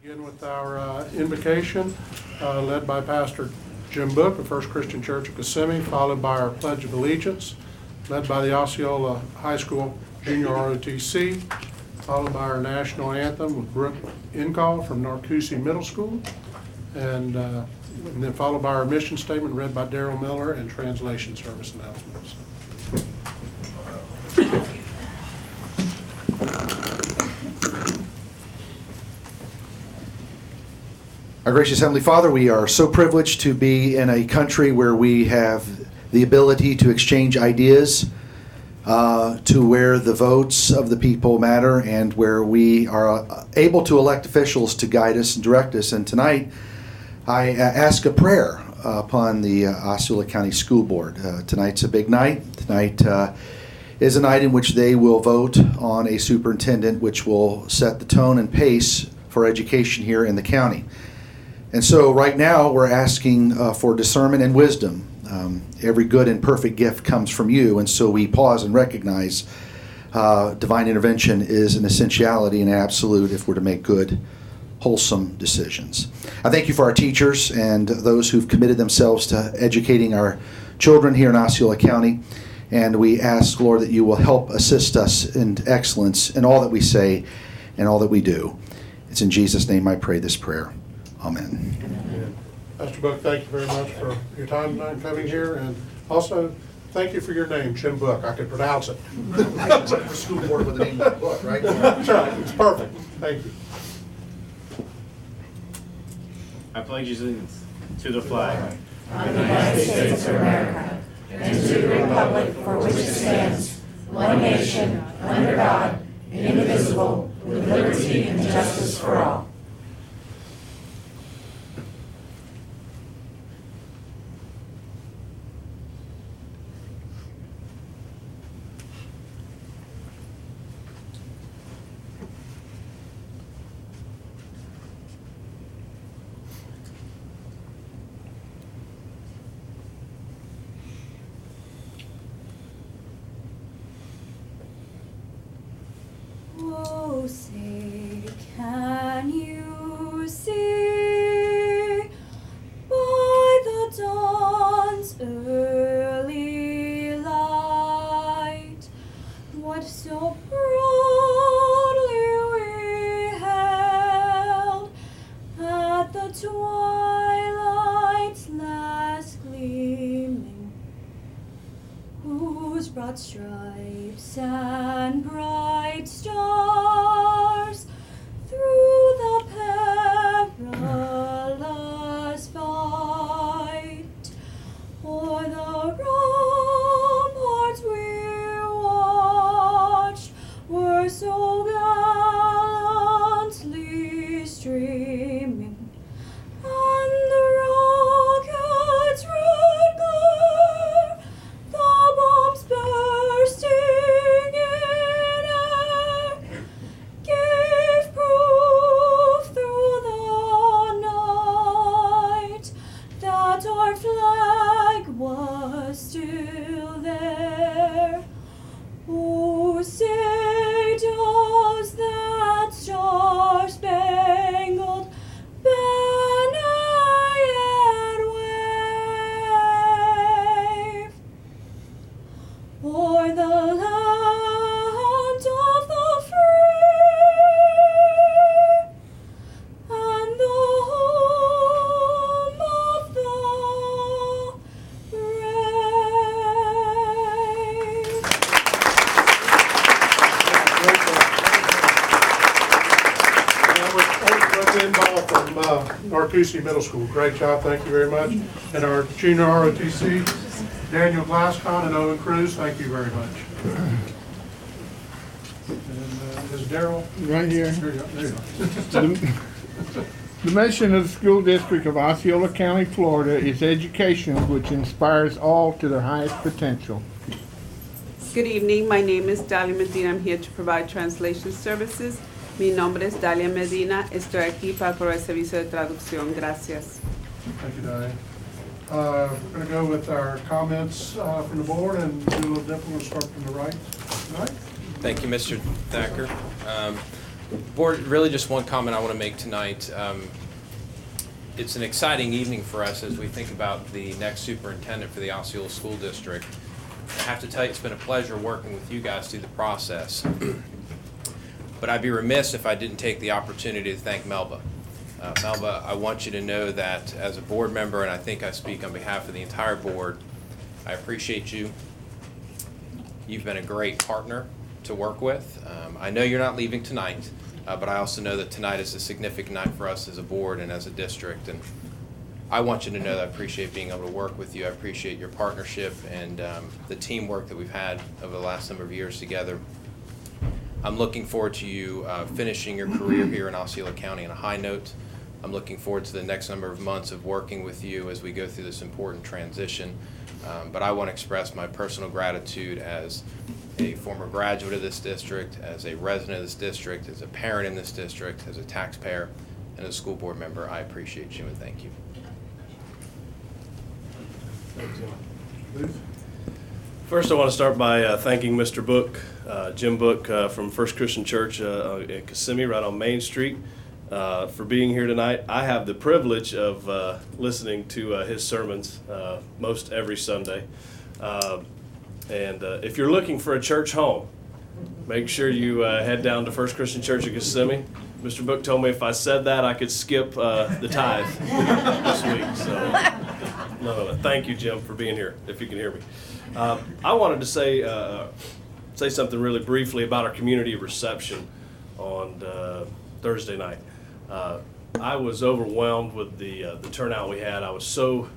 Begin with our invocation, led by Pastor Jim Book of First Christian Church of Kissimmee, followed by our Pledge of Allegiance, led by the Osceola High School Junior ROTC, followed by our national anthem with Brooke Incall from Narcoossee Middle School, and then followed by our mission statement read by Daryl Miller and translation service announcements. Our gracious Heavenly Father, we are so privileged to be in a country where we have the ability to exchange ideas, to where the votes of the people matter, and where we are able to elect officials to guide us and direct us. And tonight, I ask a prayer upon the Osceola County School Board. Tonight's a big night. Tonight is a night in which they will vote on a superintendent which will set the tone and pace for education here in the county. And so right now we're asking for discernment and wisdom. Every good and perfect gift comes from you, and so we pause and recognize divine intervention is an essentiality and an absolute if we're to make good, wholesome decisions. I thank you for our teachers and those who've committed themselves to educating our children here in Osceola County, and we ask, Lord, that you will help assist us in excellence in all that we say and all that we do. It's in Jesus' name I pray this prayer. Amen. Pastor Book, thank you very much for your time tonight coming here, and also thank you for your name, Jim Book. I could pronounce it. For school board with the name of the book, right? That's right. It's perfect. Thank you. I pledge allegiance to the flag of the United States of America and to the republic for which it stands, one nation, under God, indivisible, with liberty and justice for all. Oh, say, can you see by the dawn's early light what so proudly we held at the twilight's last gleaming, whose broad stripes and bright stars through the perilous fight o'er the ramparts we watched were so gallantly streaming, and the rocket's red glare, the bombs bursting in air, gave proof through the night that our flag was still there. Oh, say does that star-spangled banner yet wave o'er the land of the free and the home of the brave? Inball from Narcoossee Middle School. Great job. Thank you very much. And our junior ROTC, Daniel Glasscon and Owen Cruz, thank you very much. And is Daryl? Right here. There you go. The mission of the School District of Osceola County, Florida is education which inspires all to their highest potential. Good evening. My name is Dalia Medina. I'm here to provide translation services. Mi nombre es Dalia Medina. Estoy aquí para proveer servicio de traducción. Gracias. Thank you, Diane. We're going to go with our comments from the board and do a little different. We'll start from the right. All right. Thank you, Mr. Thacker. Board, really just one comment I want to make tonight. It's an exciting evening for us as we think about the next superintendent for the Osceola School District. I have to tell you, it's been a pleasure working with you guys through the process. But I'd be remiss if I didn't take the opportunity to thank Melba. Melba, I want you to know that as a board member, and I think I speak on behalf of the entire board, I appreciate you. You've been a great partner to work with. I know you're not leaving tonight, but I also know that tonight is a significant night for us as a board and as a district. And I want you to know that I appreciate being able to work with you. I appreciate your partnership and the teamwork that we've had over the last number of years together. I'm looking forward to you finishing your career here in Osceola County on a high note. I'm looking forward to the next number of months of working with you as we go through this important transition. But I want to express my personal gratitude as a former graduate of this district, as a resident of this district, as a parent in this district, as a taxpayer, and as a school board member. I appreciate you and thank you. First, I want to start by thanking Mr. Book, Jim Book from First Christian Church in Kissimmee, right on Main Street, for being here tonight. I have the privilege of listening to his sermons most every Sunday. And if you're looking for a church home, make sure you head down to First Christian Church in Kissimmee. Mr. Book told me if I said that, I could skip the tithe this week. So, no. Thank you, Jim, for being here, if you can hear me. I wanted to say something really briefly about our community reception on Thursday night. I was overwhelmed with the turnout we had. I was so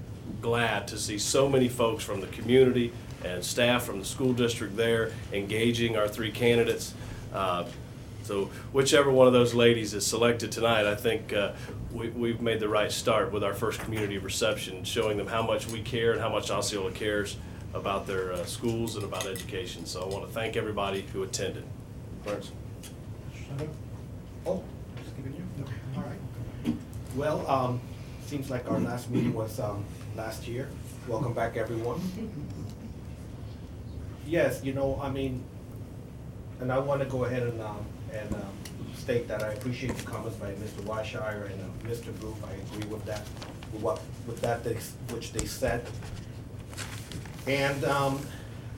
glad to see so many folks from the community and staff from the school district there engaging our three candidates. So whichever one of those ladies is selected tonight, I think we've made the right start with our first community reception, showing them how much we care and how much Osceola cares about their schools and about education. So I want to thank everybody who attended. Clarence? Oh, just giving you? All right. Well, seems like our last meeting was last year. Welcome back, everyone. Yes, I mean, and I want to go ahead and state that I appreciate the comments by Mr. Washire and Mr. Booth. I agree with that, which they said. And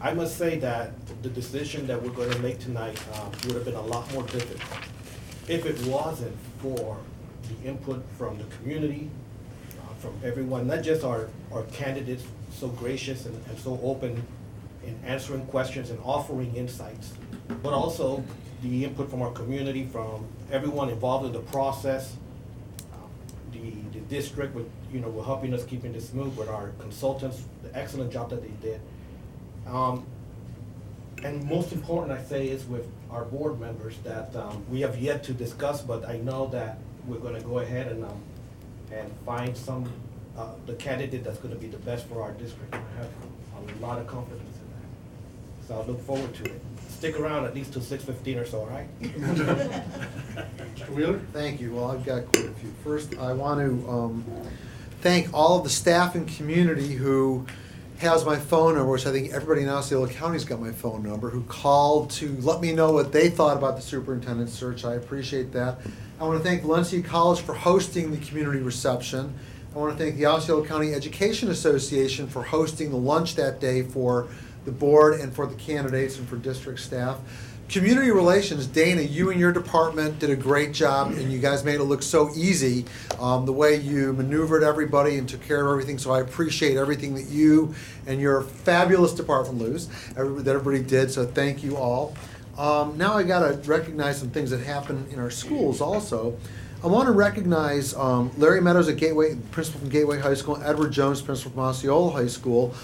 I must say that the decision that we're going to make tonight would have been a lot more difficult if it wasn't for the input from the community, from everyone, not just our candidates, so gracious and so open in answering questions and offering insights, but also the input from our community, from everyone involved in the process, the district with, were helping us keeping this smooth, with our consultants, the excellent job that they did. And most important, I say, is with our board members that we have yet to discuss, but I know that we're going to go ahead and find the candidate that's going to be the best for our district. I have a lot of confidence in that. So I look forward to it. Stick around at least till 6:15 or so, all right? Mr. Wheeler? Thank you. Well, I've got quite a few. First, I want to thank all of the staff and community who has my phone number, which I think everybody in Osceola County's got my phone number, who called to let me know what they thought about the superintendent search. I appreciate that. I want to thank Valencia College for hosting the community reception. I want to thank the Osceola County Education Association for hosting the lunch that day for the board and for the candidates and for district staff. Community relations, Dana, you and your department did a great job, and you guys made it look so easy, the way you maneuvered everybody and took care of everything. So I appreciate everything that you and your fabulous department, that everybody did. So thank you all. Now I got to recognize some things that happen in our schools also. I want to recognize Larry Meadows at Gateway, principal from Gateway High School, and Edward Jones, principal from Osceola High School.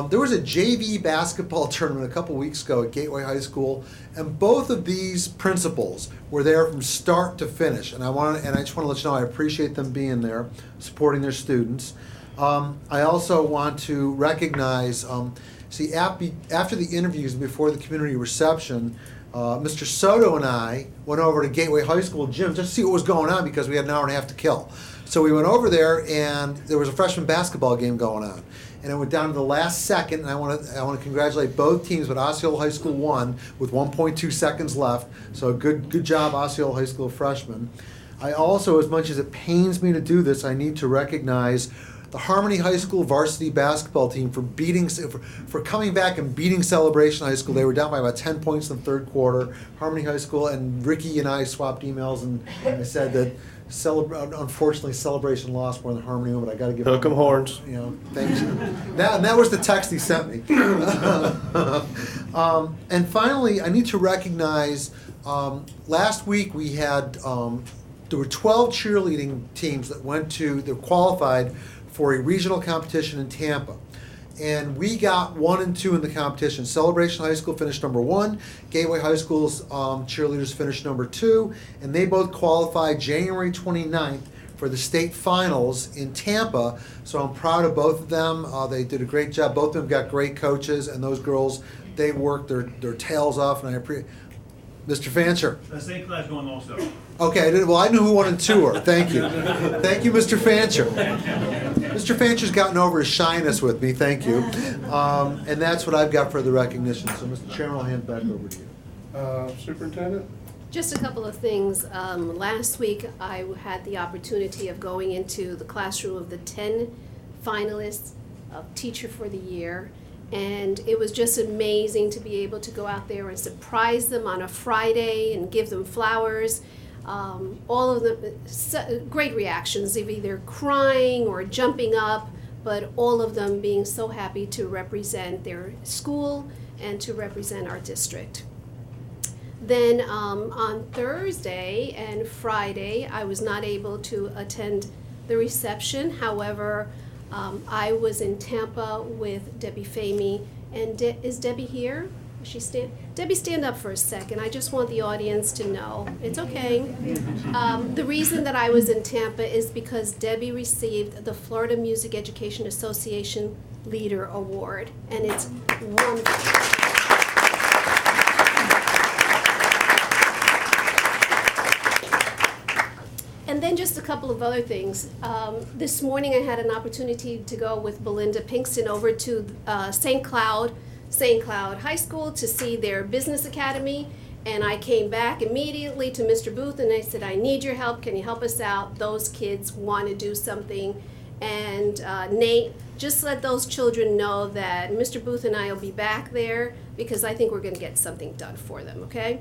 There was a JV basketball tournament a couple weeks ago at Gateway High School, and both of these principals were there from start to finish. And I just want to let you know I appreciate them being there, supporting their students. I also want to recognize, after the interviews before the community reception, Mr. Soto and I went over to Gateway High School gym just to see what was going on because we had an hour and a half to kill. So we went over there and there was a freshman basketball game going on. and it went down to the last second, and I want to congratulate both teams, but Osceola High School won with 1.2 seconds left, so good job, Osceola High School freshmen. I also, as much as it pains me to do this, I need to recognize the Harmony High School varsity basketball team for coming back and beating Celebration High School. They were down by about 10 points in the third quarter. Harmony High School, and Ricky and I swapped emails, and I said that unfortunately Celebration lost more than Harmony, but I got to give Hook 'em horns. You know, thanks. That was the text he sent me. And finally, I need to recognize. Last week we had there were 12 cheerleading teams that qualified for a regional competition in Tampa. And we got 1 and 2 in the competition. Celebration High School finished number 1. Gateway High School's cheerleaders finished number 2. And they both qualified January 29th for the state finals in Tampa. So I'm proud of both of them. They did a great job. Both of them got great coaches. And those girls, they worked their tails off. And I appreciate Mr. Fancher. The same class going also. Okay, well, I knew who 1 and 2 were. Thank you. Thank you, Mr. Fancher. Mr. Fancher's gotten over his shyness with me. Thank you. And that's what I've got for the recognition. So, Mr. Chairman, I'll hand it back over to you. Superintendent? Just a couple of things. Last week, I had the opportunity of going into the classroom of the 10 finalists of Teacher for the Year. And it was just amazing to be able to go out there and surprise them on a Friday and give them flowers. All of them, great reactions, of either crying or jumping up, but all of them being so happy to represent their school and to represent our district. Then on Thursday and Friday, I was not able to attend the reception. However, I was in Tampa with Debbie Famey, and is Debbie here? Debbie, stand up for a second. I just want the audience to know. It's okay. The reason that I was in Tampa is because Debbie received the Florida Music Education Association Leader Award, and it's wonderful. And then just a couple of other things. This morning I had an opportunity to go with Belinda Pinkston over to St. Cloud High School to see their business academy. And I came back immediately to Mr. Booth and I said, I need your help. Can you help us out? Those kids want to do something. And Nate, just let those children know that Mr. Booth and I will be back there because I think we're going to get something done for them, okay?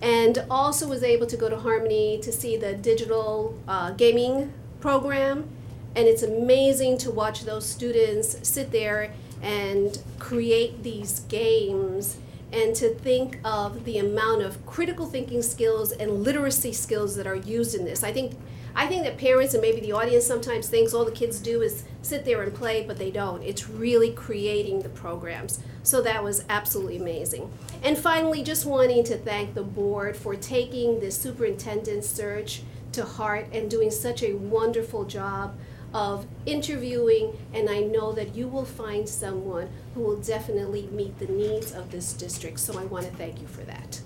And also was able to go to Harmony to see the digital gaming program. And it's amazing to watch those students sit there and create these games and to think of the amount of critical thinking skills and literacy skills that are used in this. I think that parents and maybe the audience sometimes thinks all the kids do is sit there and play, but they don't. It's really creating the programs. So that was absolutely amazing. And finally, just wanting to thank the board for taking the superintendent search to heart and doing such a wonderful job of interviewing, and I know that you will find someone who will definitely meet the needs of this district. So I want to thank you for that.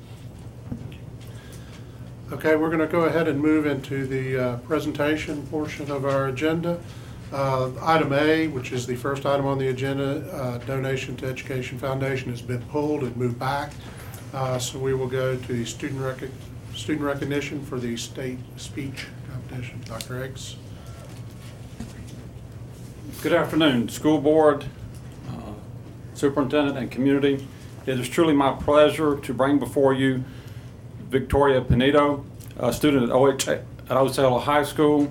Okay, we're going to go ahead and move into the presentation portion of our agenda. Item A, which is the first item on the agenda, donation to Education Foundation, has been pulled and moved back. So we will go to the student recognition for the state speech competition. Dr. Eggs. Good afternoon, school board, superintendent, and community. It is truly my pleasure to bring before you Victoria Pinedo, a student at Osceola High School,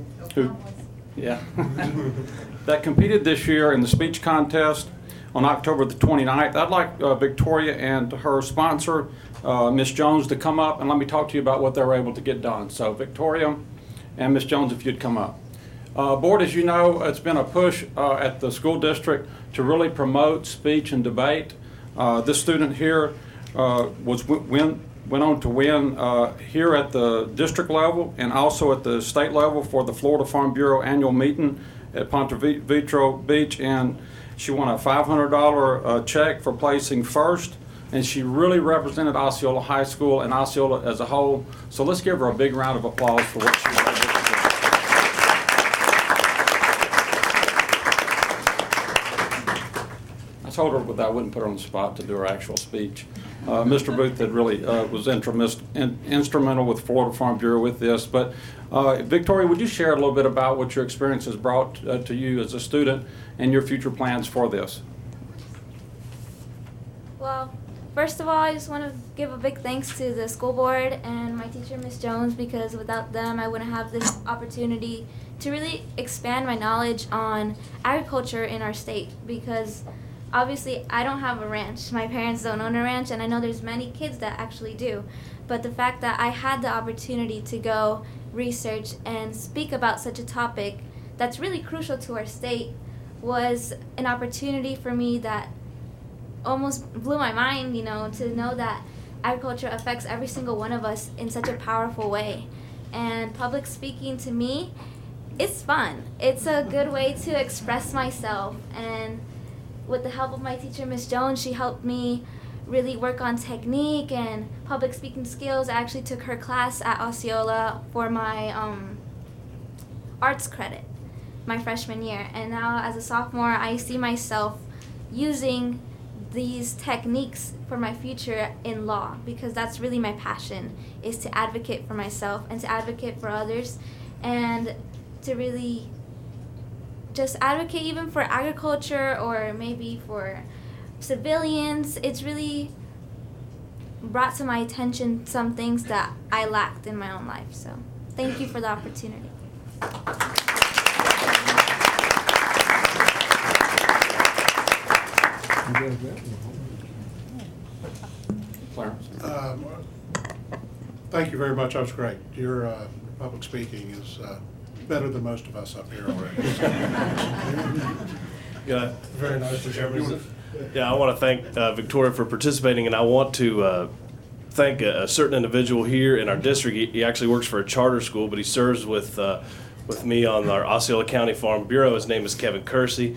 that competed this year in the speech contest on October the 29th. I'd like Victoria and her sponsor, Ms. Jones, to come up and let me talk to you about what they were able to get done. So Victoria and Ms. Jones, if you'd come up. Board, as you know, it's been a push at the school district to really promote speech and debate. This student here went on to win here at the district level and also at the state level for the Florida Farm Bureau annual meeting at Ponte Vedra Beach, and she won a $500 check for placing first, and she really represented Osceola High School and Osceola as a whole. So let's give her a big round of applause for what she was able to do. told her that I wouldn't put her on the spot to do her actual speech. Mr. Booth had really was instrumental with Florida Farm Bureau with this. But Victoria, would you share a little bit about what your experience has brought to you as a student and your future plans for this? Well, first of all, I just want to give a big thanks to the school board and my teacher, Ms. Jones, because without them, I wouldn't have this opportunity to really expand my knowledge on agriculture in our state, because obviously I don't have a ranch. My parents don't own a ranch, and I know there's many kids that actually do. But the fact that I had the opportunity to go research and speak about such a topic that's really crucial to our state was an opportunity for me that almost blew my mind, to know that agriculture affects every single one of us in such a powerful way. And public speaking to me, it's fun. It's a good way to express myself. And with the help of my teacher, Ms. Jones, she helped me really work on technique and public speaking skills. I actually took her class at Osceola for my arts credit my freshman year. And now as a sophomore, I see myself using these techniques for my future in law, because that's really my passion, is to advocate for myself and to advocate for others, and to really just advocate even for agriculture or maybe for civilians. It's really brought to my attention some things that I lacked in my own life. So thank you for the opportunity. Clarence. Thank you very much. That was great. Your public speaking is better than most of us up here already. Very nice. Yeah, I want to thank Victoria for participating, and I want to thank a certain individual here in our district. He actually works for a charter school, but he serves with me on our Osceola County Farm Bureau. His name is Kevin Kersey.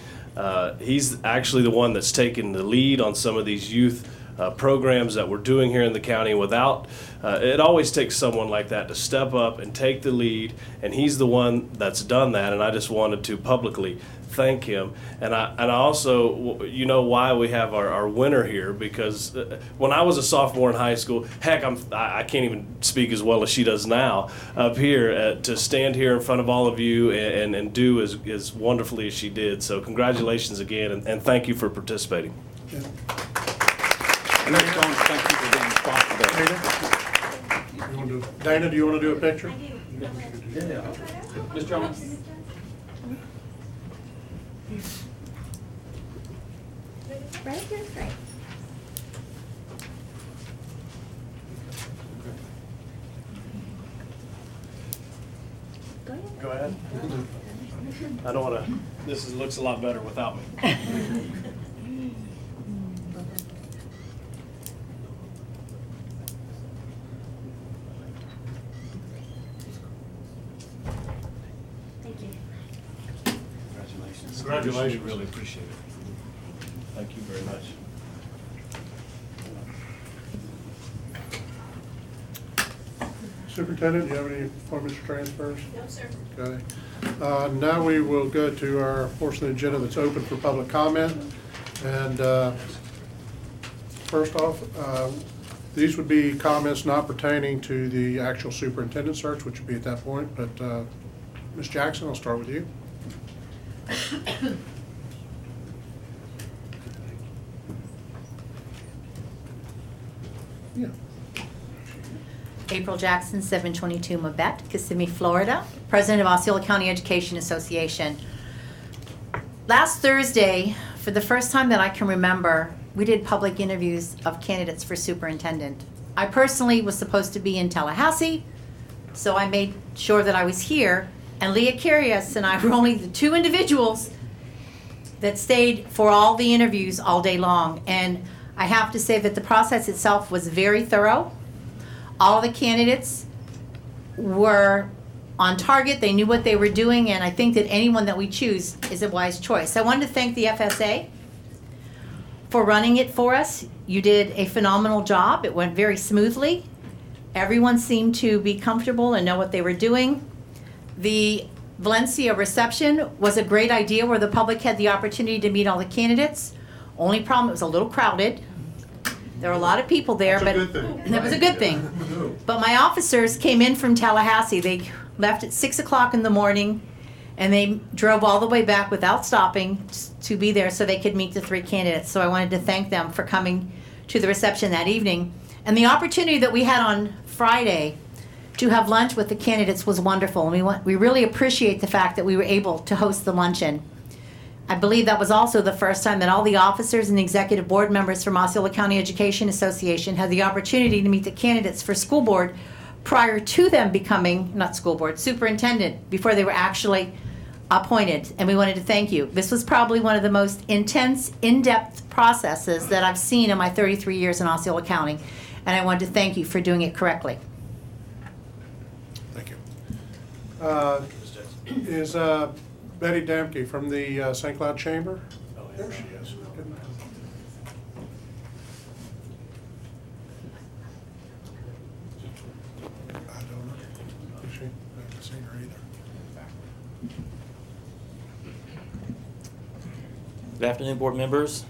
He's actually the one that's taken the lead on some of these youth programs that we're doing here in the county. Without it always takes someone like that to step up and take the lead, and he's the one that's done that, and I just wanted to publicly thank him. And I also, why we have our winner here, because when I was a sophomore in high school, heck, I can't even speak as well as she does now up here, to stand here in front of all of you and do as wonderfully as she did. So congratulations again, and thank you for participating. And Ms. Jones, thank you for being responsible. Dana, do you want to do a picture? Yeah. Ms. Jones. Right here, right. Go ahead. I don't want to. This looks a lot better without me. Congratulations. Really appreciate it. Thank you very much. Superintendent, do you have any appointments or transfers? No, sir. Okay. Now we will go to our portion of the agenda that's open for public comment. And first off, these would be comments not pertaining to the actual superintendent search, which would be at that point. But Ms. Jackson, I'll start with you. Yeah. April Jackson, 722 Mabette, Kissimmee, Florida, President of Osceola County Education Association. Last Thursday, for the first time that I can remember, we did public interviews of candidates for superintendent. I personally was supposed to be in Tallahassee, so I made sure that I was here, and Leah Carius and I were only the two individuals that stayed for all the interviews all day long. And I have to say that the process itself was very thorough. All the candidates were on target. They knew what they were doing, and I think that anyone that we choose is a wise choice. I wanted to thank the FSA for running it for us. You did a phenomenal job. It went very smoothly. Everyone seemed to be comfortable and know what they were doing. The Valencia reception was a great idea where the public had the opportunity to meet all the candidates. Only problem, it was a little crowded. There were a lot of people there, but that was a good thing. But my officers came in from Tallahassee. They left at 6 o'clock in the morning, and they drove all the way back without stopping to be there so they could meet the 3 candidates. So I wanted to thank them for coming to the reception that evening. And the opportunity that we had on Friday to have lunch with the candidates was wonderful. And we really appreciate the fact that we were able to host the luncheon. I believe that was also the first time that all the officers and the executive board members from Osceola County Education Association had the opportunity to meet the candidates for school board prior to them becoming, not school board, superintendent, before they were actually appointed. And we wanted to thank you. This was probably one of the most intense, in-depth processes that I've seen in my 33 years in Osceola County. And I wanted to thank you for doing it correctly. Thank you. Is Betty Damke from the St. Cloud Chamber? There she is. Good man. I don't know. Is she? I haven't seen her either. Good afternoon, board members.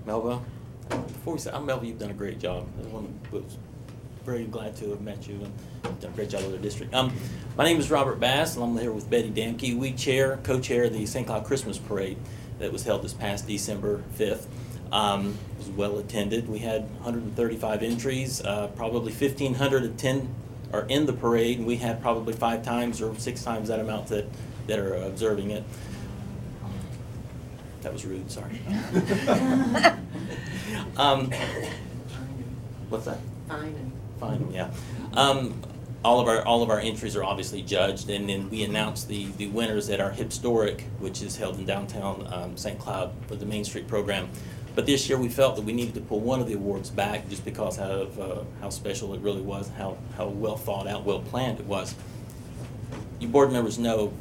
Melva. Before we say, Melva, you've done a great job. Everyone was very glad to have met you and done a great job with our district. My name is Robert Bass, and I'm here with Betty Damke. We co-chair the St. Cloud Christmas Parade that was held this past December 5th. It was well attended. We had 135 entries, probably 1,500 are in the parade, and we had probably 5 times or 6 times that amount that are observing it. That was rude, sorry. What's that? Fine, yeah. All of our entries are obviously judged, and then we announce the winners at our Hipstoric, which is held in downtown St. Cloud for the Main Street program. But this year we felt that we needed to pull one of the awards back just because of how special it really was, how well thought out, well planned it was. You board members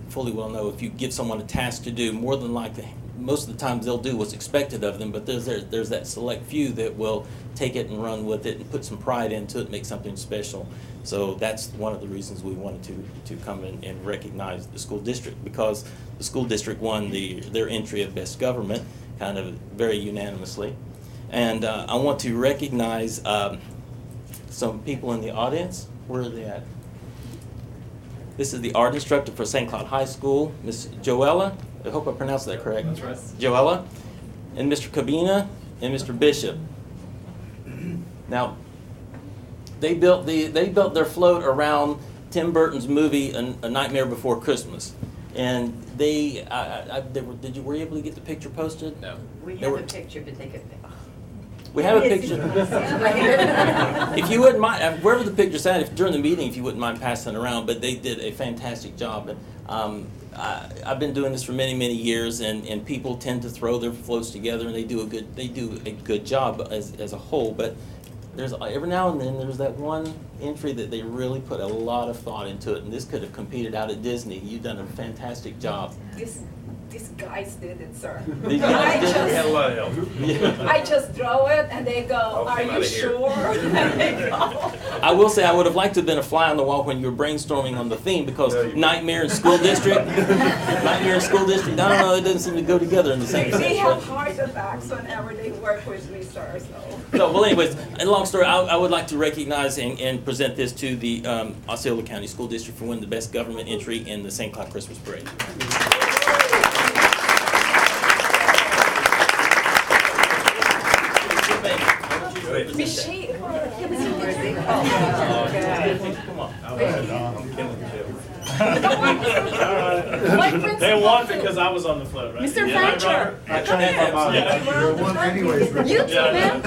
fully well know, if you give someone a task to do, more than likely, most of the times they'll do what's expected of them, but there's that select few that will take it and run with it and put some pride into it, make something special. So that's one of the reasons we wanted to come in and recognize the school district, because the school district won their entry of best government kind of very unanimously. And I want to recognize some people in the audience. Where are they at? This is the art instructor for St. Cloud High School, Miss Joella. I hope I pronounced that correct. That's right. Joella, and Mr. Cabina, and Mr. Bishop. Now, they built their float around Tim Burton's movie A Nightmare Before Christmas, and were you able to get the picture posted? No. We have a picture, but they could. We have a picture. If you wouldn't mind, wherever the picture's at, if during the meeting, if you wouldn't mind passing it around, but they did a fantastic job. I've been doing this for many, many years, and people tend to throw their floats together, and they do a good job as a whole. But there's every now and then there's that one entry that they really put a lot of thought into it, and this could have competed out at Disney. You've done a fantastic job. These guys did it, sir. These guys did it. We had a lot of help. Yeah. I just draw it, and they go, "Are you sure?" And they go. I will say I would have liked to have been a fly on the wall when you were brainstorming on the theme, because nightmare and school district, nightmare and school district, I don't know, it doesn't seem to go together in the same They sentence. have heart attacks whenever they work with me, sir. So, well, anyways, in long story, I would like to recognize and present this to the Osceola County School District for winning the best government entry in the St. Cloud Christmas Parade. Is she? They won because I was on the float, right? Mr. Fancher. You're one anyways, Richard. You too, man.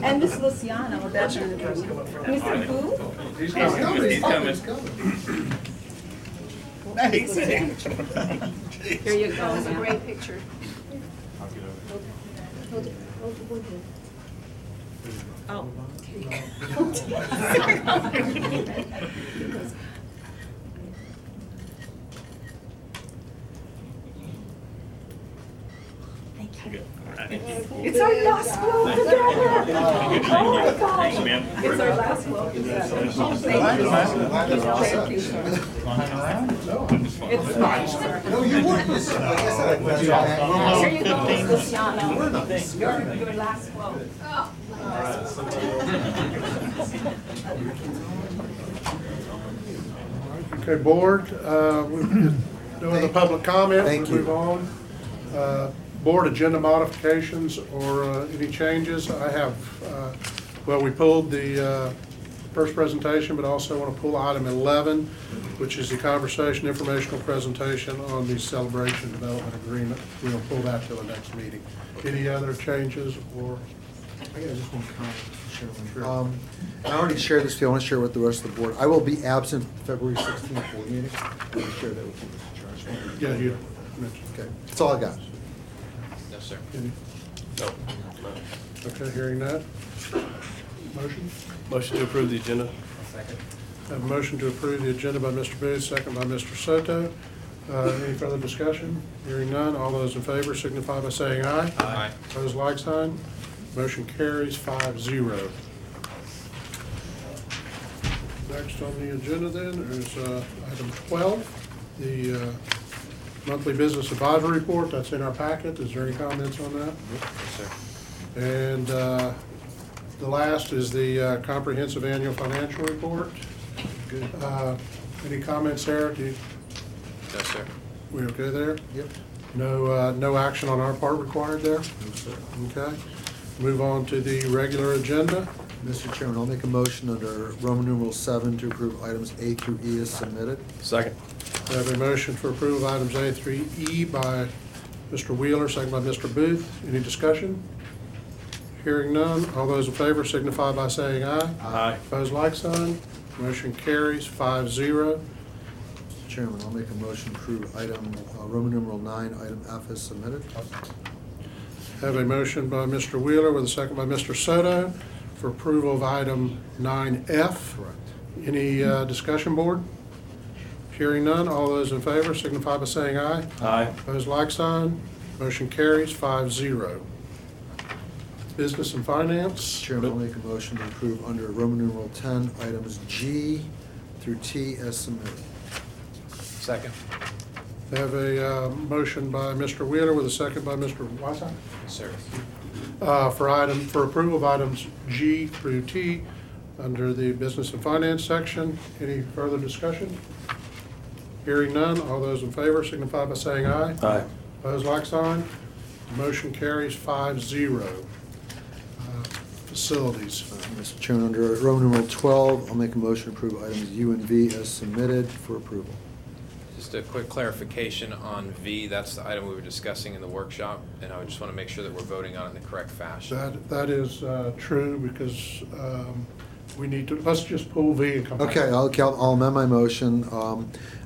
And Miss Luciano, that's your Mr. Boo? He's coming. He's coming. Here you go. That was a great picture. Oh. Good. All right. It's our last float together. Thanks, ma'am. It's our last one. Thank you, sir. It's fine, sir. No, you weren't. Like I said, I put you back. Here you go, Miss Luciano. Your last quote. Okay, board, we're doing the public comment. Thank We'll you. move on. Board agenda modifications or any changes. I have, well, we pulled the first presentation, but also want to pull item 11, which is the conversation informational presentation on the celebration development agreement. We'll pull that till the next meeting. Any other changes or? I got just one comment, Mr. Chairman. I already shared this with you. I want to share it with the rest of the board. I will be absent February 16th board meeting. I will share that with you, Mr. Chairman. Yeah, you mentioned. Okay, that's all I got. No, sir. Any? No. Okay, hearing that. Motion? Motion to approve the agenda. Have a motion to approve the agenda by Mr. Booth, second by Mr. Soto. Any further discussion? Hearing none, all those in favor signify by saying aye. Aye. Opposed, like sign. Motion carries 5-0. Next on the agenda then is item 12, the monthly business advisory report. That's in our packet. Is there any comments on that? Yes, sir. And the last is the comprehensive annual financial report. Good. Any comments there? No, sir. We okay there? Yep. No action on our part required there? No, sir. Okay. Move on to the regular agenda. Mr. Chairman, I'll make a motion under Roman numeral 7 to approve items A through E as submitted. Second. I have a motion for approval of items A through E by Mr. Wheeler, second by Mr. Booth. Any discussion? Hearing none. All those in favor signify by saying aye. Aye. Opposed, like sign. Motion carries 5-0. Mr. Chairman, I'll make a motion to approve item Roman numeral 9, item F as submitted. Have a motion by Mr. Wheeler with a second by Mr. Soto for approval of item 9F. Correct. Any discussion, board? Hearing none, all those in favor signify by saying aye. Aye. Opposed, like sign. Motion carries 5-0. Business and finance. Mr. Chairman, I'll make a motion to approve under Roman numeral 10, items G through T as submitted. Second. I have a motion by Mr. Wheeler with a second by Mr. Weisheit. Yes, sir. For approval of items G through T under the business and finance section. Any further discussion? Hearing none, all those in favor signify by saying aye. Aye. Opposed, like sign. Motion carries 5-0. Facilities. Mr. Chairman, under Roman numeral 12, I'll make a motion to approve items U and V as submitted for approval. Just a quick clarification on V, that's the item we were discussing in the workshop, and I just want to make sure that we're voting on it in the correct fashion. That is true because we need to, let's just pull V and come back. Okay, I'll amend my motion.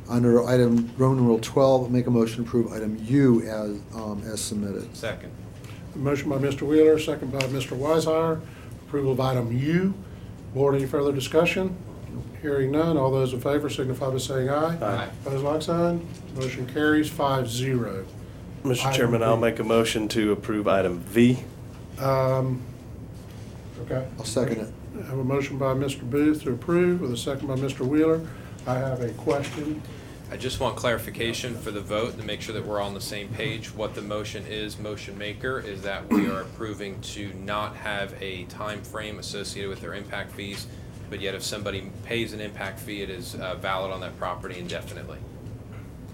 Under item Roman numeral 12, I'll make a motion to approve item U as submitted. Second. Motion by Mr. Wheeler, second by Mr. Weishauer. Approval of item U. Board, any further discussion? Hearing none, all those in favor signify by saying aye. Aye. Opposed, like sign. Motion carries 5-0. Mr. Item Chairman, I'll V. make a motion to approve item V. Okay. I'll second it. I have a motion by Mr. Booth to approve with a second by Mr. Wheeler. I have a question. I just want clarification for the vote to make sure that we're all on the same page. What the motion is, motion maker, is that we are approving to not have a time frame associated with their impact fees, but yet if somebody pays an impact fee, it is valid on that property indefinitely.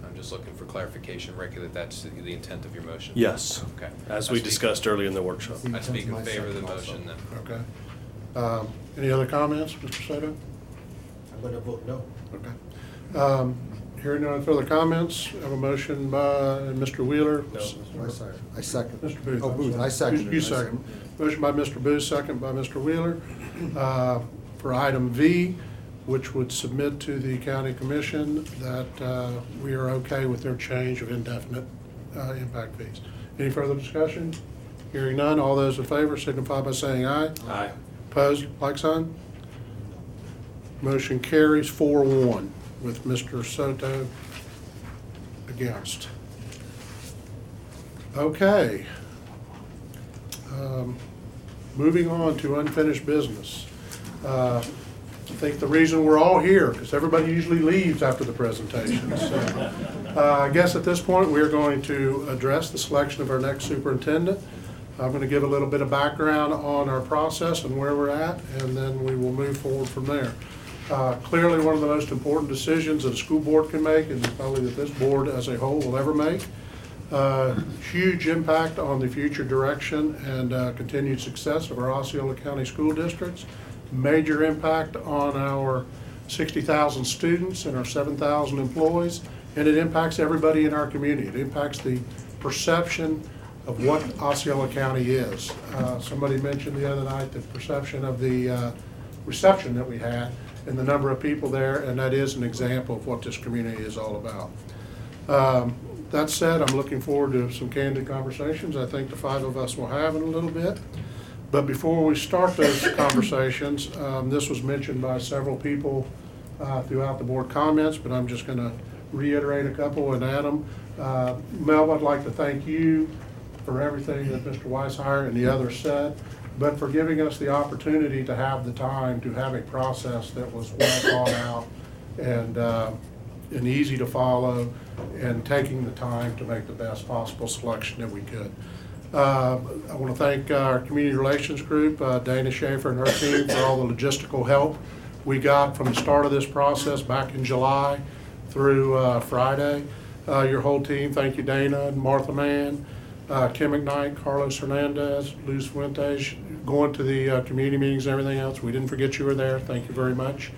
I'm just looking for clarification, Ricky, that that's the intent of your motion. Yes. Okay. As we discussed earlier in the workshop. I speak in favor of the motion then. Okay. Any other comments, Mr. Soto? I'm going to vote no. Okay. Hearing no further comments, I have a motion by Mr. Wheeler. No. I second. Mr. Booth. Oh, I'm Booth, sorry. I second. You second. Motion by Mr. Booth, second by Mr. Wheeler. For item V, which would submit to the county commission that we are okay with their change of indefinite impact fees. Any further discussion? Hearing none, all those in favor signify by saying aye. Aye. Opposed, like sign? Motion carries 4-1 with Mr. Soto against. moving on to unfinished business. I think the reason we're all here, because everybody usually leaves after the presentation. So, I guess at this point, we're going to address the selection of our next superintendent. I'm going to give a little bit of background on our process and where we're at, and then we will move forward from there. Clearly, one of the most important decisions that a school board can make, and probably that this board as a whole will ever make, huge impact on the future direction and continued success of our Osceola County school districts. Major impact on our 60,000 students and our 7,000 employees, and it impacts everybody in our community. It impacts the perception of what Osceola County is. Somebody mentioned the other night the perception of the reception that we had and the number of people there, and that is an example of what this community is all about. That said, I'm looking forward to some candid conversations I think the five of us will have in a little bit. But before we start those conversations, this was mentioned by several people throughout the board comments, but I'm just going to reiterate a couple. And Adam, Mel, I'd like to thank you for everything that Mr. Weishire and the others said, but for giving us the opportunity to have the time to have a process that was well thought out and easy to follow, and taking the time to make the best possible selection that we could. I want to thank our community relations group, Dana Schaefer and her team, for all the logistical help we got from the start of this process back in July through Friday. Your whole team, thank you, Dana and Martha Mann, Kim McKnight, Carlos Hernandez, Luz Fuentes, going to the community meetings and everything else. We didn't forget you were there. Thank you very much.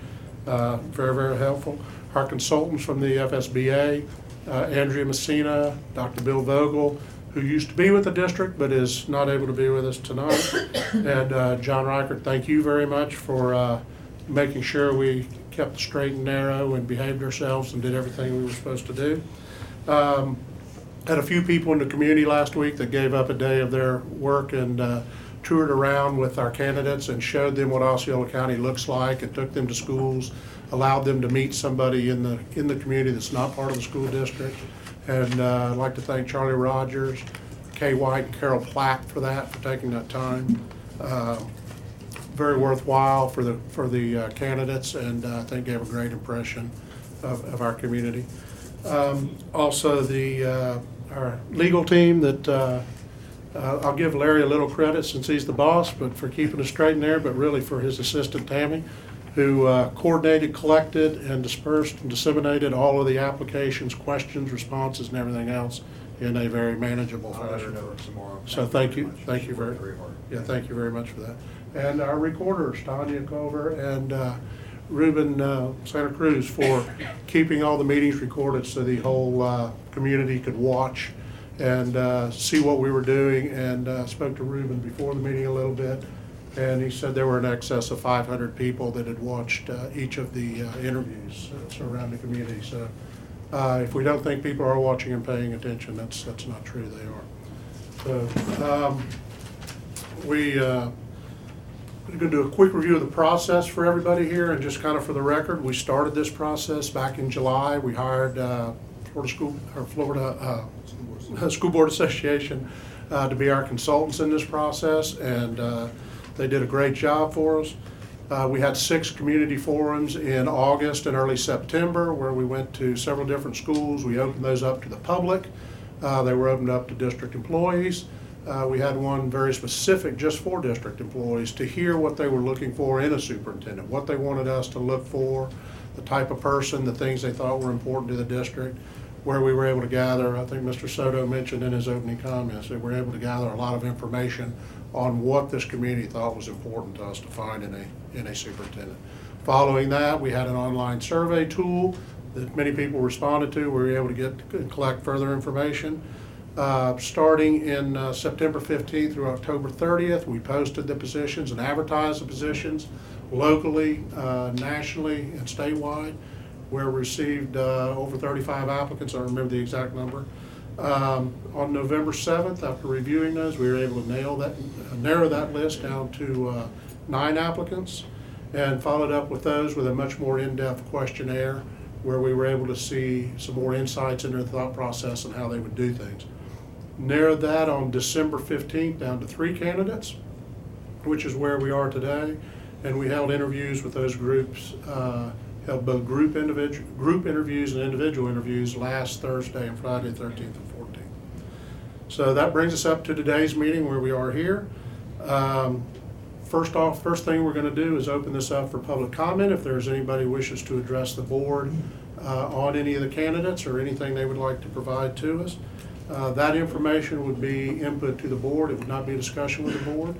Very, very helpful. Our consultants from the FSBA, Andrea Messina, Dr. Bill Vogel, who used to be with the district but is not able to be with us tonight, and John Reichert, thank you very much for making sure we kept the straight and narrow and behaved ourselves and did everything we were supposed to do. Had a few people in the community last week that gave up a day of their work and toured around with our candidates and showed them what Osceola County looks like, and took them to schools, allowed them to meet somebody in the community that's not part of the school district. And I'd like to thank Charlie Rogers, Kay White, and Carol Platt for that, for taking that time. Very worthwhile for the candidates, and I think gave a great impression of our community. Also, our legal team that I'll give Larry a little credit since he's the boss, but for keeping us straight in there, but really for his assistant Tammy, who coordinated, collected, and dispersed and disseminated all of the applications, questions, responses, and everything else in a very manageable fashion. So thank you very thank you very much for that. And our recorders, Tanya Culver and Ruben Santa Cruz, for keeping all the meetings recorded so the whole community could watch and see what we were doing. And spoke to Ruben before the meeting a little bit, and he said there were in excess of 500 people that had watched each of the interviews around the community. So if we don't think people are watching and paying attention, that's not true. They are. So we're going to do a quick review of the process for everybody here, and just kind of for the record, we started this process back in July. We hired Florida School Board Association to be our consultants in this process, and they did a great job for us. We had 6 community forums in August and early September where we went to several different schools. We opened those up to the public. They were opened up to district employees. We had one very specific just for district employees to hear what they were looking for in a superintendent, what they wanted us to look for, the type of person, the things they thought were important to the district, where we were able to gather, I think Mr. Soto mentioned in his opening comments, that we were able to gather a lot of information on what this community thought was important to us to find in a superintendent. Following that, we had an online survey tool that many people responded to. We were able to get and collect further information. Starting in September 15th through October 30th, we posted the positions and advertised the positions locally, nationally, and statewide, where we received over 35 applicants. I don't remember the exact number. On November 7th, after reviewing those, we were able to narrow that list down to 9 applicants, and followed up with those with a much more in-depth questionnaire where we were able to see some more insights into the thought process and how they would do things. Narrowed that on December 15th down to 3 candidates. which is where we are today. And we held interviews with those groups, held both group interviews and individual interviews last Thursday and Friday, 13th and 14th. So that brings us up to today's meeting where we are here. First thing we're going to do is open this up for public comment. If there's anybody who wishes to address the board on any of the candidates or anything they would like to provide to us, that information would be input to the board. It would not be a discussion with the board.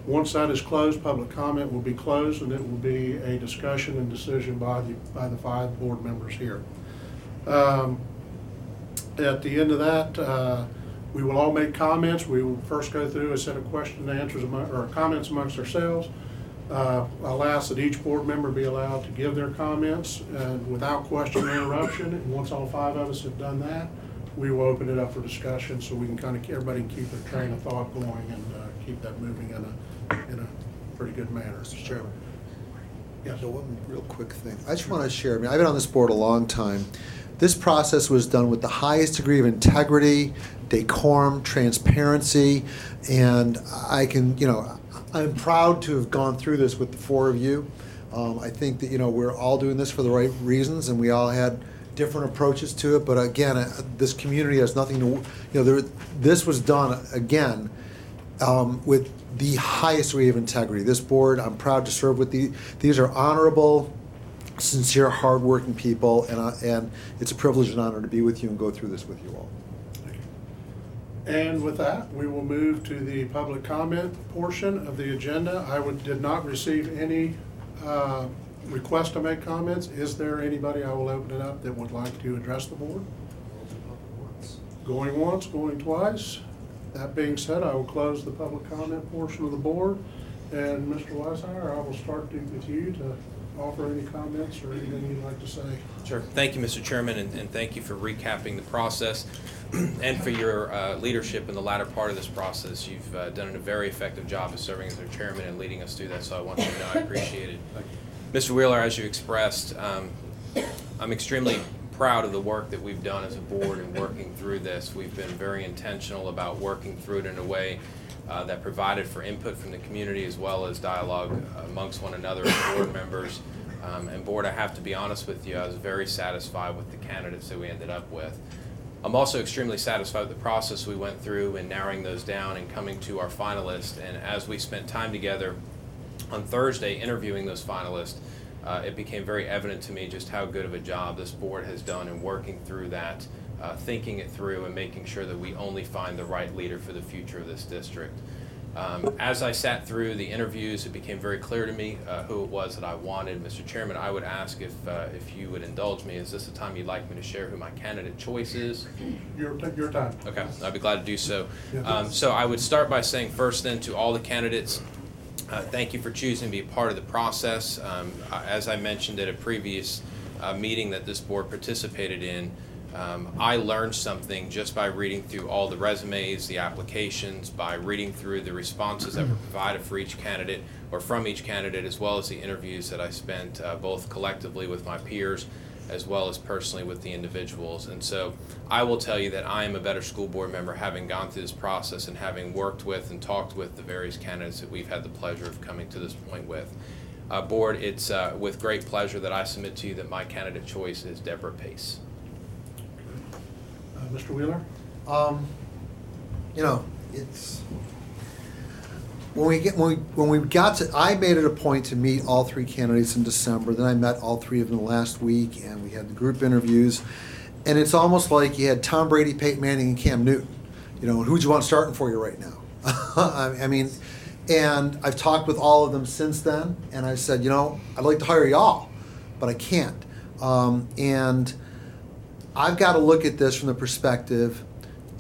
Once that is closed, public comment will be closed, and it will be a discussion and decision by the 5 board members here. At the end of that, we will all make comments. We will first go through a set of question and answers or comments amongst ourselves. I'll ask that each board member be allowed to give their comments without question or interruption. And once all 5 of us have done that, we will open it up for discussion so we can everybody can keep their train of thought going and keep that moving in a pretty good manner. Mr. Chairman. Yes. So one real quick thing. I just want to share, I've been on this board a long time. This process was done with the highest degree of integrity, decorum, transparency, and I'm proud to have gone through this with the 4 of you. I think that, we're all doing this for the right reasons, and we all had different approaches to it, but again, this community has nothing to, this was done, again, with the highest degree of integrity. This board, I'm proud to serve with these are honorable, sincere, hardworking people, and it's a privilege and honor to be with you and go through this with you all. Thank you. And with that, we will move to the public comment portion of the agenda. Did not receive any request to make comments. Is there anybody, I will open it up, that would like to address the board? Going once, going twice. That being said, I will close the public comment portion of the board. And Mr. Weishauer, I will start with you to offer any comments or anything you'd like to say. Sure. Thank you, Mr. Chairman, and thank you for recapping the process and for your leadership in the latter part of this process. You've done a very effective job of serving as our chairman and leading us through that, so I want you to know I appreciate it. Mr. Wheeler, as you expressed, I'm extremely proud of the work that we've done as a board in working through this. We've been very intentional about working through it in a way that provided for input from the community as well as dialogue amongst one another as board members. And board, I have to be honest with you, I was very satisfied with the candidates that we ended up with. I'm also extremely satisfied with the process we went through in narrowing those down and coming to our finalists. And as we spent time together on Thursday interviewing those finalists, it became very evident to me just how good of a job this board has done in working through that, thinking it through and making sure that we only find the right leader for the future of this district. As I sat through the interviews, it became very clear to me who it was that I wanted. Mr. Chairman, I would ask if you would indulge me. Is this the time you'd like me to share who my candidate choice is? Your time. Okay, I'd be glad to do so. So I would start by saying first then to all the candidates, thank you for choosing to be a part of the process. As I mentioned at a previous meeting that this board participated in, I learned something just by reading through all the resumes, the applications, by reading through the responses that were provided for each candidate or from each candidate, as well as the interviews that I spent both collectively with my peers as well as personally with the individuals. And so I will tell you that I am a better school board member having gone through this process and having worked with and talked with the various candidates that we've had the pleasure of coming to this point with. Board, it's with great pleasure that I submit to you that my candidate choice is Deborah Pace. Mr. Wheeler? It's when we got to, I made it a point to meet all 3 candidates in December. Then I met all 3 of them last week, and we had the group interviews. And it's almost like you had Tom Brady, Peyton Manning, and Cam Newton. Who'd you want starting for you right now? I mean, and I've talked with all of them since then, and I said, I'd like to hire y'all, but I can't. And I've got to look at this from the perspective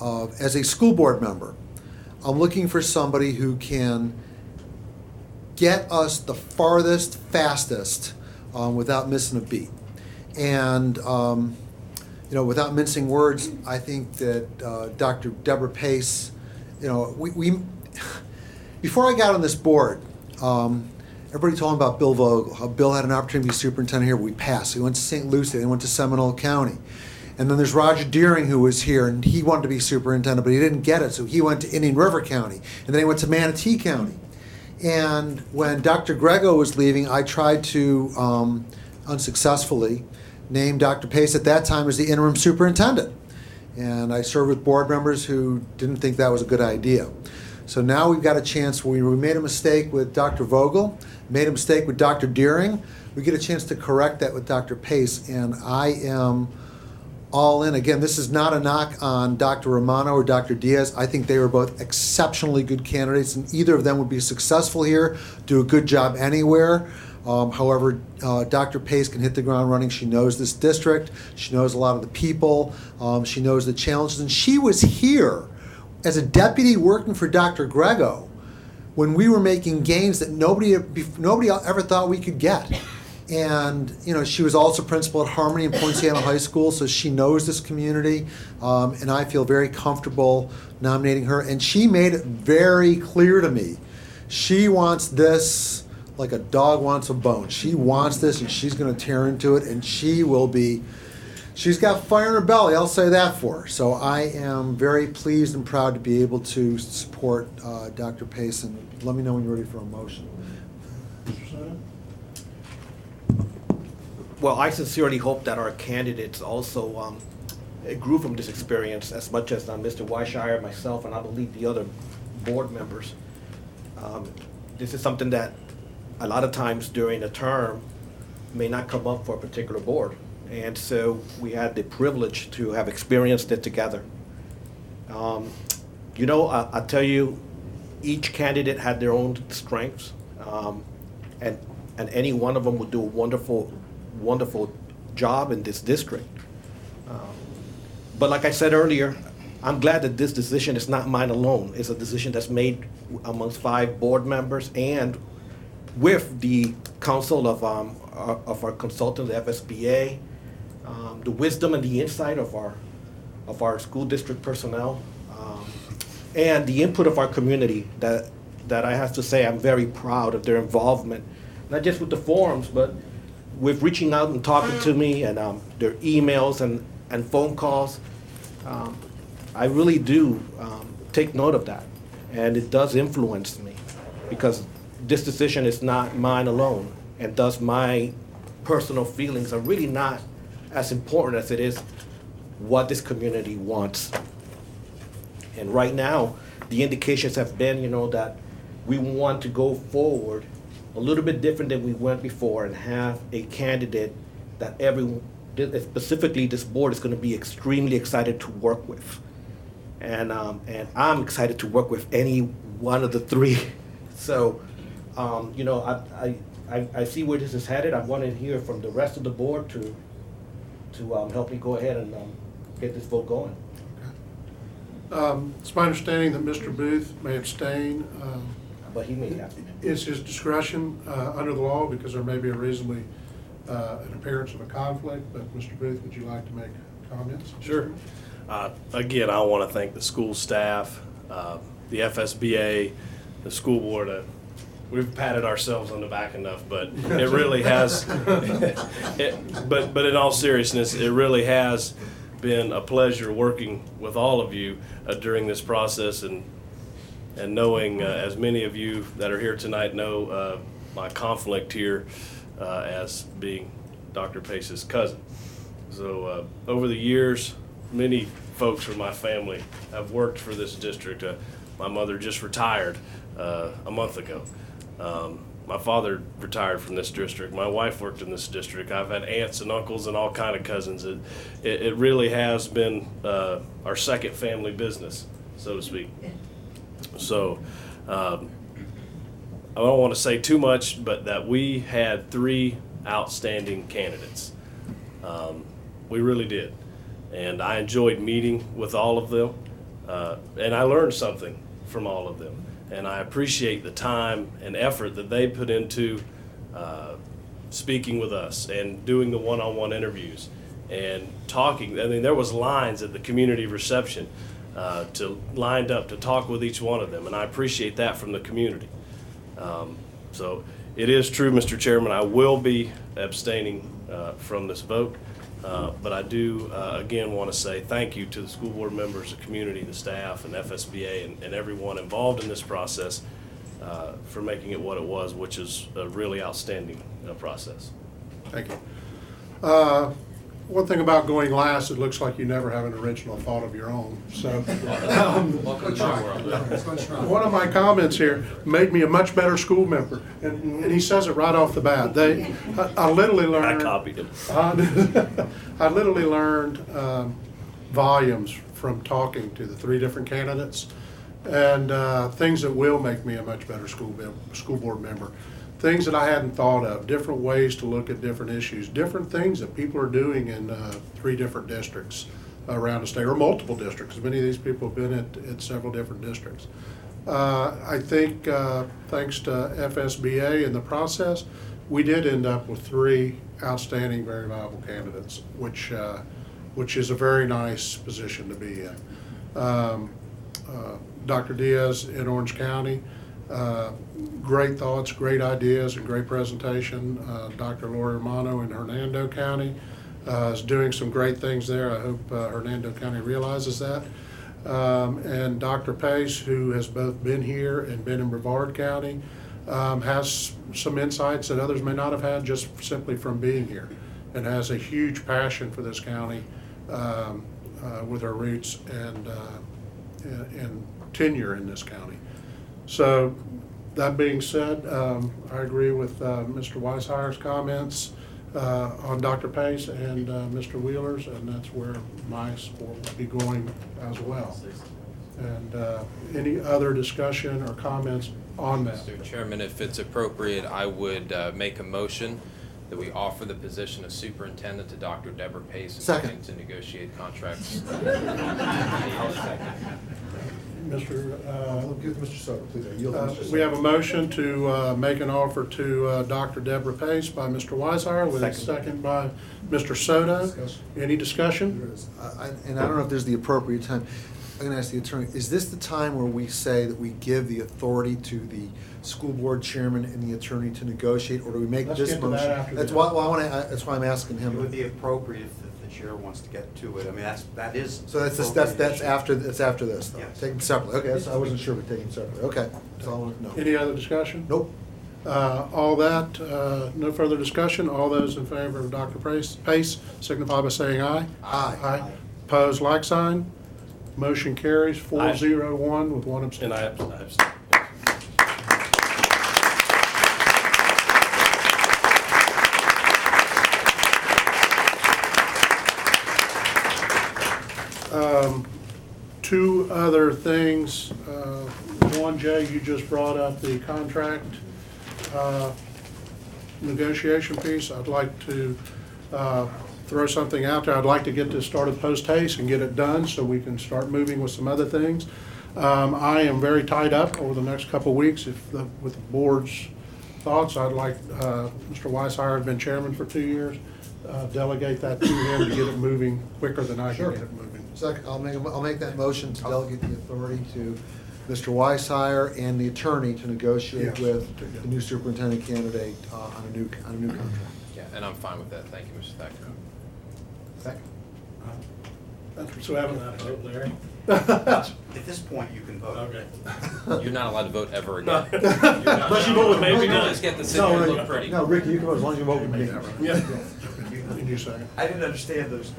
of, as a school board member, I'm looking for somebody who can get us the farthest, fastest, without missing a beat. And, without mincing words, I think that Dr. Deborah Pace, before I got on this board, everybody told me about Bill Vogel, how Bill had an opportunity to be superintendent here, but we passed. He went to St. Lucie, then went to Seminole County. And then there's Roger Deering, who was here, and he wanted to be superintendent, but he didn't get it, so he went to Indian River County, and then he went to Manatee County. And when Dr. Grego was leaving, I tried to, unsuccessfully, name Dr. Pace at that time as the interim superintendent. And I served with board members who didn't think that was a good idea. So now we've got a chance where we made a mistake with Dr. Vogel, made a mistake with Dr. Deering. We get a chance to correct that with Dr. Pace, and I am all in. Again, this is not a knock on Dr. Romano or Dr. Diaz. I think they were both exceptionally good candidates, and either of them would be successful here, do a good job anywhere. However, Dr. Pace can hit the ground running. She knows this district. She knows a lot of the people. She knows the challenges. And she was here as a deputy working for Dr. Grego when we were making gains that nobody ever thought we could get. And she was also principal at Harmony and Poinciana High School, so she knows this community, and I feel very comfortable nominating her. And she made it very clear to me, she wants this like a dog wants a bone. She wants this, and she's going to tear into it, and she's got fire in her belly, I'll say that for her. So I am very pleased and proud to be able to support Dr. Pace, and let me know when you're ready for a motion. Well, I sincerely hope that our candidates also grew from this experience as much as Mr. Weishire, myself, and I believe the other board members. This is something that a lot of times during a term may not come up for a particular board. And so we had the privilege to have experienced it together. I tell you, each candidate had their own strengths, and any one of them would do a wonderful job in this district. But like I said earlier, I'm glad that this decision is not mine alone. It's a decision that's made amongst 5 board members and with the counsel of our consultant, the FSBA, the wisdom and the insight of our school district personnel, and the input of our community. That I have to say, I'm very proud of their involvement, not just with the forums, but with reaching out and talking to me, and their emails and phone calls. I really do take note of that, and it does influence me, because this decision is not mine alone, and thus my personal feelings are really not as important as it is what this community wants. And right now, the indications have been, that we want to go forward a little bit different than we went before, and have a candidate that specifically this board is going to be extremely excited to work with. And I'm excited to work with any one of the 3. So, I see where this is headed. I want to hear from the rest of the board to help me go ahead and get this vote going. It's my understanding that Mr. Booth may abstain. But he may have to. It's his discretion under the law, because there may be a reasonably an appearance of a conflict. But Mr. Booth, would you like to make comments? Sure. Again, I want to thank the school staff, the FSBA, the school board. We've patted ourselves on the back enough, but it really has. But in all seriousness, it really has been a pleasure working with all of you during this process, and knowing, as many of you that are here tonight know, my conflict here as being Dr. Pace's cousin. So over the years, many folks from my family have worked for this district. My mother just retired a month ago. My father retired from this district. My wife worked in this district. I've had aunts and uncles and all kind of cousins. It really has been our second family business, so to speak. So I don't want to say too much, but that we had 3 outstanding candidates. We really did. And I enjoyed meeting with all of them, and I learned something from all of them. And I appreciate the time and effort that they put into speaking with us and doing the one-on-one interviews and talking. I mean, there was lines at the community reception lined up to talk with each one of them, and I appreciate that from the community. So it is true, Mr. Chairman, I will be abstaining from this vote. But I do, again, want to say thank you to the school board members, the community, the staff, and FSBA, and everyone involved in this process. for making it what it was, which is a really outstanding process. Thank you. One thing about going last, it looks like you never have an original thought of your own. So, Welcome to my world. one of my comments here made me a much better school member, and he says it right off the bat. I literally learned. I copied him. I literally learned volumes from talking to the 3 different candidates, and things that will make me a much better school board member. Things that I hadn't thought of, different ways to look at different issues, different things that people are doing in 3 different districts around the state, or multiple districts. Many of these people have been at several different districts. I think thanks to FSBA in the process, we did end up with 3 outstanding, very viable candidates, which is a very nice position to be in. Dr. Diaz in Orange County, great thoughts, great ideas, and great presentation. Dr. Lori Romano in Hernando County is doing some great things there. I hope Hernando County realizes that. And Dr. Pace, who has both been here and been in Brevard County, has some insights that others may not have had just simply from being here, and has a huge passion for this county with her roots and tenure in this county. So, that being said, I agree with Mr. Weishire's comments on Dr. Pace and Mr. Wheeler's, and that's where my support will be going as well. And any other discussion or comments on that? Mr. Chairman, if it's appropriate, I would make a motion that we offer the position of superintendent to Dr. Deborah Pace and Second. begin to negotiate contracts. Give Mr. Soto, please. I yield to Mr. We have a Soto. motion to make an offer to Dr. Deborah Pace by Mr. Weishire, with a Second. second by Mr. Soto. Discussion. Any discussion? And I don't know if there's the appropriate time. I'm going to ask the attorney, is this the time where we say that we give the authority to the school board chairman and the attorney to negotiate, or do we make Let's this get to motion? that after That's the- why that's why I'm asking It him. would be appropriate if the chair wants to get to it. I mean, that is. So that's appropriate. after this, though? Yes. Take them separately, okay, I wasn't sure we take them separately, okay, that's all I want to know. Any other discussion? Nope. All that, no further discussion. All those in favor of Dr. Pace signify by saying aye. Aye. Aye. Opposed, like sign. Motion carries 4-0-1 with 1 abstention. And I abstain. Two other things. One, Jay, you just brought up the contract negotiation piece. I'd like to throw something out there. I'd like to get this started post haste and get it done so we can start moving with some other things. I am very tied up over the next couple of weeks. With the board's thoughts, I'd like, Mr. Weishire has been chairman for 2 years, delegate that to him to get it moving quicker than I can Sure. get it moving. Second, I'll make that motion to delegate the authority to Mr. Weishire and the attorney to negotiate Yes. with the new superintendent candidate on a new contract. Yeah, and I'm fine with that. Thank you, Mr. Thacker. Second. So having that vote, Larry? At this point, you can vote. Okay. You're not allowed to vote ever again. Unless you vote with me. Maybe not. Let's get the city to look pretty. No, Ricky, you can vote as long as you vote with me. Did you second? I didn't understand those,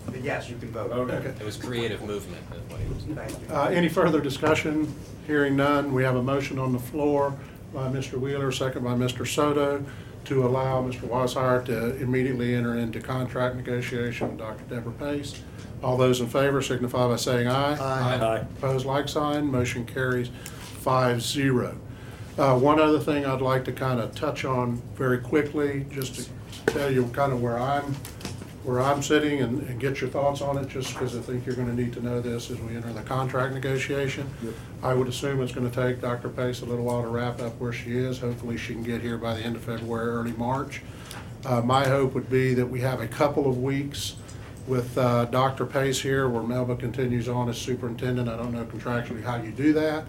but yes, you can vote. Okay. It was creative movement, is what he was. Thank you. Any further discussion? Hearing none, we have a motion on the floor by Mr. Wheeler, second by Mr. Soto, to allow Mr. Weishire to immediately enter into contract negotiation with Dr. Deborah Pace. All those in favor signify by saying aye. Aye. Opposed, like sign. Motion carries 5-0. One other thing I'd like to kind of touch on very quickly, just to tell you kind of where I'm sitting and get your thoughts on it, just because I think you're going to need to know this as we enter the contract negotiation. Yep. I would assume it's going to take Dr. Pace a little while to wrap up where she is. Hopefully she can get here by the end of February, early March. My hope would be that we have a couple of weeks with Dr. Pace here, where Melba continues on as superintendent. I don't know contractually how you do that,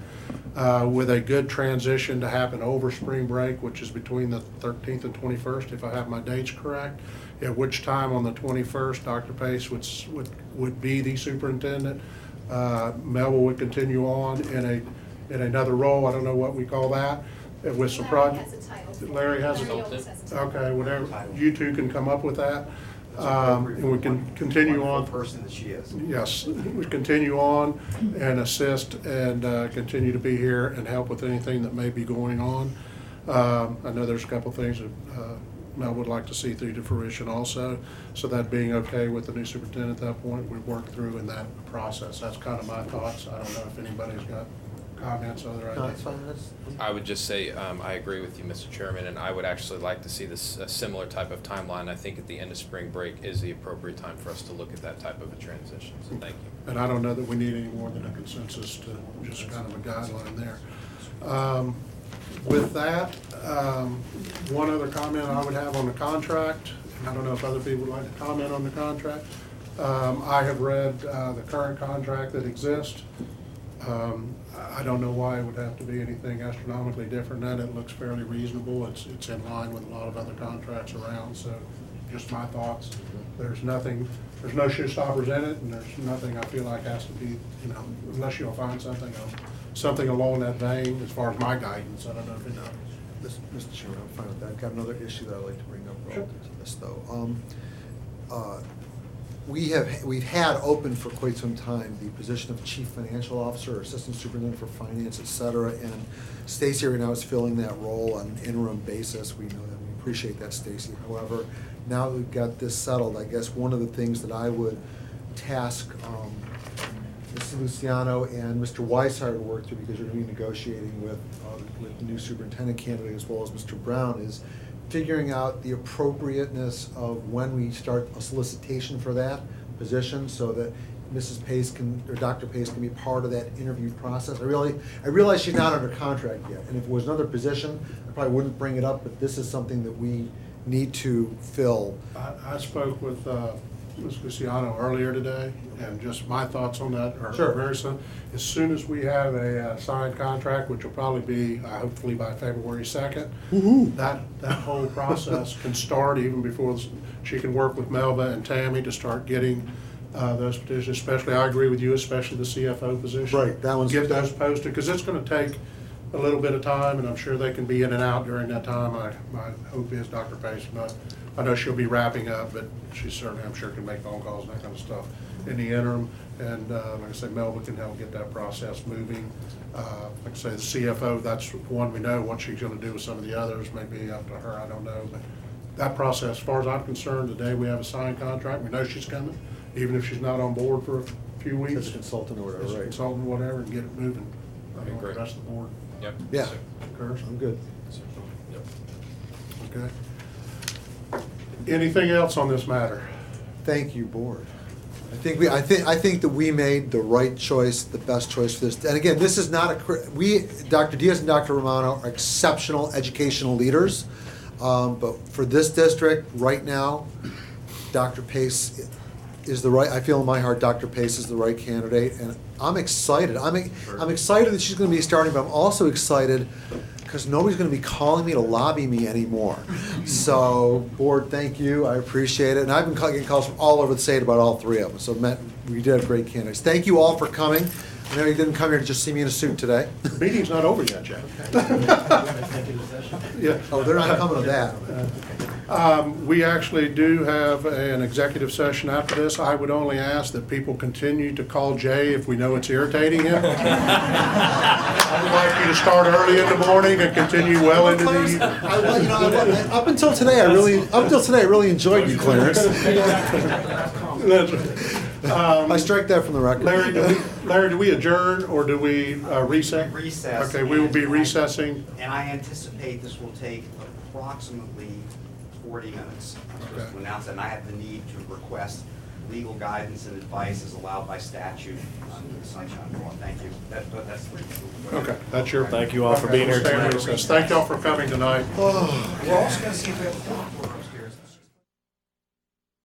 with a good transition to happen over spring break, which is between the 13th and 21st, if I have my dates correct, at which time on the 21st, Dr. Pace would be the superintendent. Melba would continue on in in another role, I don't know what we call that, with some project. Larry has a title. Okay, whatever, you two can come up with that. And we can continue on. Person that she is. Yes, we continue on and assist and continue to be here and help with anything that may be going on. I know there's a couple of things that Mel would like to see through to fruition also. So that being okay with the new superintendent at that point, we work through in that process. That's kind of my thoughts. I don't know if anybody's got comments, other ideas. No, it's fine. I would just say, I agree with you, Mr. Chairman, and I would actually like to see this, a similar type of timeline. I think at the end of spring break is the appropriate time for us to look at that type of a transition, so thank you. And I don't know that we need any more than a consensus to just kind of a guideline there. With that, one other comment I would have on the contract, and I don't know if other people would like to comment on the contract. I have read the current contract that exists. I don't know why it would have to be anything astronomically different than that. It looks fairly reasonable. It's in line with a lot of other contracts around, so just my thoughts. There's no showstoppers in it, and there's nothing I feel like has to be, unless you'll find something along that vein as far as my guidance. I don't know if you know. Mr. Chairman, I'm fine with that. I've got another issue that I'd like to bring up relative to this, though. We've had open for quite some time the position of Chief Financial Officer or Assistant Superintendent for Finance, et cetera, and Stacy right now is filling that role on an interim basis. We know that. We appreciate that, Stacy. However, now that we've got this settled, I guess one of the things that I would task Mr. Luciano and Mr. Weishauer to work through, because you're going to be negotiating with the new superintendent candidate as well as Mr. Brown, is figuring out the appropriateness of when we start a solicitation for that position, so that Mrs. Pace or Dr. Pace can be part of that interview process. I realize she's not under contract yet, and if it was another position, I probably wouldn't bring it up, but this is something that we need to fill. I spoke with Ms. Luciano earlier today, and just my thoughts on that are Sure. very simple. As soon as we have a signed contract, which will probably be hopefully by February 2nd, that whole process can start even before she can work with Melba and Tammy to start getting those petitions. Especially, I agree with you, especially the CFO position. Right, that one's. Get those posted, because it's going to take a little bit of time, and I'm sure they can be in and out during that time. My hope is Dr. Pace, I know she'll be wrapping up, but she certainly, I'm sure, can make phone calls and that kind of stuff in the interim. And like I say, Melba can help get that process moving. Like I say, the CFO, that's one we know. What she's going to do with some of the others may be up to her. I don't know. But that process, as far as I'm concerned, the day we have a signed contract, we know she's coming, even if she's not on board for a few weeks. As a consultant or whatever, As a right. consultant or whatever, and get it moving. I think the rest of the board. Yep. Yeah, Concurs? I'm good. Okay. Anything else on this matter? Thank you, board. I think that we made the right choice, the best choice for this. And again, this is not Dr. Diaz and Dr. Romano are exceptional educational leaders. But for this district, right now, Dr. Pace is the right, I feel in my heart, Dr. Pace is the right candidate. And I'm excited. I'm excited that she's going to be starting, but I'm also excited because nobody's going to be calling me to lobby me anymore. So, board, thank you. I appreciate it. And I've been getting calls from all over the state about all three of them. So, Matt, we did have great candidates. Thank you all for coming. I know you didn't come here to just see me in a suit today. The meeting's not over yet, Jeff. Yeah. Oh, they're not coming to that. We actually do have an executive session after this. I would only ask that people continue to call Jay if we know it's irritating him. I would like you to start early in the morning and continue well into the evening. Up until today, I really enjoyed you, Clarence. I strike that from the record. Larry, do we adjourn or do we reset? Recess. Okay, we will be recessing. And I anticipate this will take approximately 40 minutes. Just to announce that, and I have the need to request legal guidance and advice as allowed by statute under the Sunshine Law. Thank you. That's Okay, that's your. Thank you all for being here tonight. Thank you all for coming tonight. We're also going to see if we have